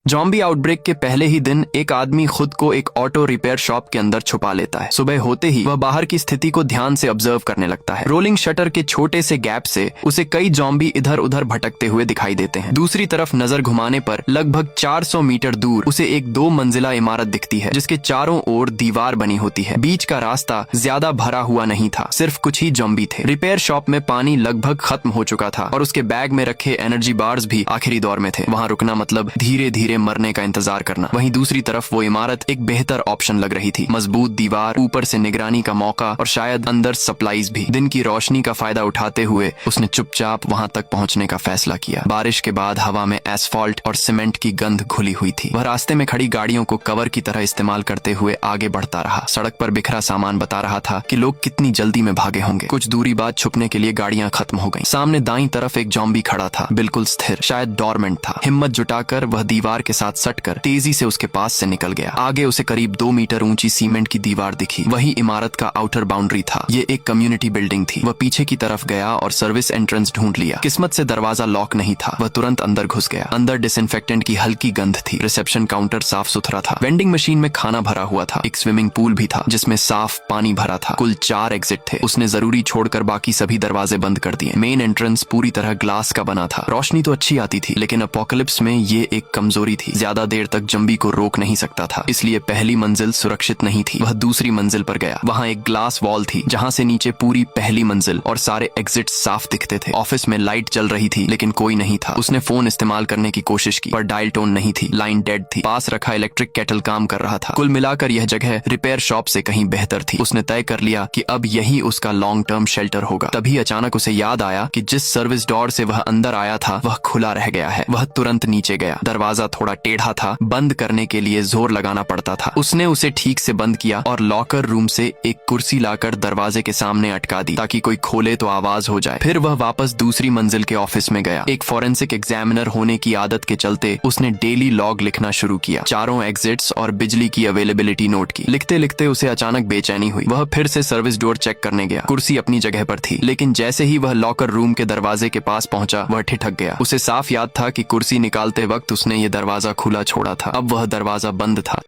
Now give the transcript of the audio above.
Zombie outbreak के पहले ही दिन एक आदमी खुद को एक ऑटो रिपेयर शॉप के अंदर छुपा लेता है। सुबह होते ही वह बाहर की स्थिति को ध्यान से ऑब्जर्व करने लगता है। रोलिंग शटर के छोटे से गैप से उसे कई जॉम्बी इधर उधर भटकते हुए दिखाई देते हैं। दूसरी तरफ नजर घुमाने पर लगभग 400 मीटर दूर उसे एक 2 मंजिला इमारत दिखती है जिसके चारों ओर दीवार बनी होती है। बीच का रास्ता ज्यादा भरा हुआ नहीं था, सिर्फ कुछ ही जॉम्बी थे। रिपेयर शॉप में पानी लगभग खत्म हो चुका था और उसके बैग में रखे एनर्जी बार्स भी आखिरी दौर में थे। वहाँ रुकना मतलब धीरे धीरे मरने का इंतजार करना। वहीं दूसरी तरफ वो इमारत एक बेहतर ऑप्शन लग रही थी। मजबूत दीवार, ऊपर से निगरानी का मौका और शायद अंदर सप्लाईज भी। दिन की रोशनी का फायदा उठाते हुए उसने चुपचाप वहां तक पहुंचने का फैसला किया। बारिश के बाद हवा में एसफॉल्ट और सीमेंट की गंध घुली हुई थी। वह रास्ते में खड़ी गाड़ियों को कवर की तरह इस्तेमाल करते हुए आगे बढ़ता रहा। सड़क पर बिखरा सामान बता रहा था कि लोग कितनी जल्दी में भागे होंगे। कुछ दूरी बाद छुपने के लिए गाड़ियां खत्म हो गईं। सामने दाईं तरफ एक जॉम्बी खड़ा था, बिल्कुल स्थिर, शायद डोरमेंट था। हिम्मत जुटाकर वह दीवार के साथ सटकर तेजी से उसके पास से निकल गया। आगे उसे करीब 2 मीटर ऊंची सीमेंट की दीवार दिखी। वही इमारत का आउटर बाउंड्री था। ये एक कम्युनिटी बिल्डिंग थी। वह पीछे की तरफ गया और सर्विस एंट्रेंस ढूंढ लिया। किस्मत से दरवाजा लॉक नहीं था। वह तुरंत अंदर घुस गया। अंदर डिसइंफेक्टेंट की हल्की गंध थी। रिसेप्शन काउंटर साफ सुथरा था। वेंडिंग मशीन में खाना भरा हुआ था। एक स्विमिंग पूल भी था जिसमें साफ पानी भरा था। कुल 4 एग्जिट थे। उसने जरूरी छोड़कर बाकी सभी दरवाजे बंद कर दिए। मेन एंट्रेंस पूरी तरह ग्लास का बना था। रोशनी तो अच्छी आती थी, लेकिन अपोकलिप्स में ये एक कमजोरी थी। ज्यादा देर तक जंबी को रोक नहीं सकता था, इसलिए पहली मंजिल सुरक्षित नहीं थी। वह दूसरी मंजिल पर गया। वहाँ एक ग्लास वॉल थी जहाँ से नीचे पूरी पहली मंजिल और सारे एग्जिट साफ दिखते थे। ऑफिस में लाइट जल रही थी, लेकिन कोई नहीं था। उसने फोन इस्तेमाल करने की कोशिश की, पर डायल टोन नहीं थी। लाइन डेड थी। पास रखा इलेक्ट्रिक केटल काम कर रहा था। कुल मिलाकर यह जगह रिपेयर शॉप से कहीं बेहतर थी। उसने तय कर लिया कि अब यही उसका लॉन्ग टर्म शेल्टर होगा। तभी अचानक उसे याद आया कि जिस सर्विस डोर से वह अंदर आया था वह खुला रह गया है। वह तुरंत नीचे गया। दरवाजा थोड़ा टेढ़ा था, बंद करने के लिए जोर लगाना पड़ता था। उसने उसे ठीक से बंद किया और लॉकर रूम से एक कुर्सी लाकर दरवाजे के सामने अटका दी ताकि कोई खोले तो आवाज हो जाए। फिर वह वापस दूसरी मंजिल के ऑफिस में गया। एक फॉरेंसिक एग्जामिनर होने की आदत के चलते उसने डेली लॉग लिखना शुरू किया। चारों एग्जिट्स और बिजली की अवेलेबिलिटी नोट की। लिखते लिखते उसे अचानक बेचैनी हुई। वह फिर से सर्विस डोर चेक करने गया। कुर्सी अपनी जगह पर थी, लेकिन जैसे ही वह लॉकर रूम के दरवाजे के पास पहुंचा वह ठिठक गया। उसे साफ याद था कि कुर्सी निकालते वक्त उसने ये दरवाजा खुला छोड़ा था। अब वह दरवाजा बंद था।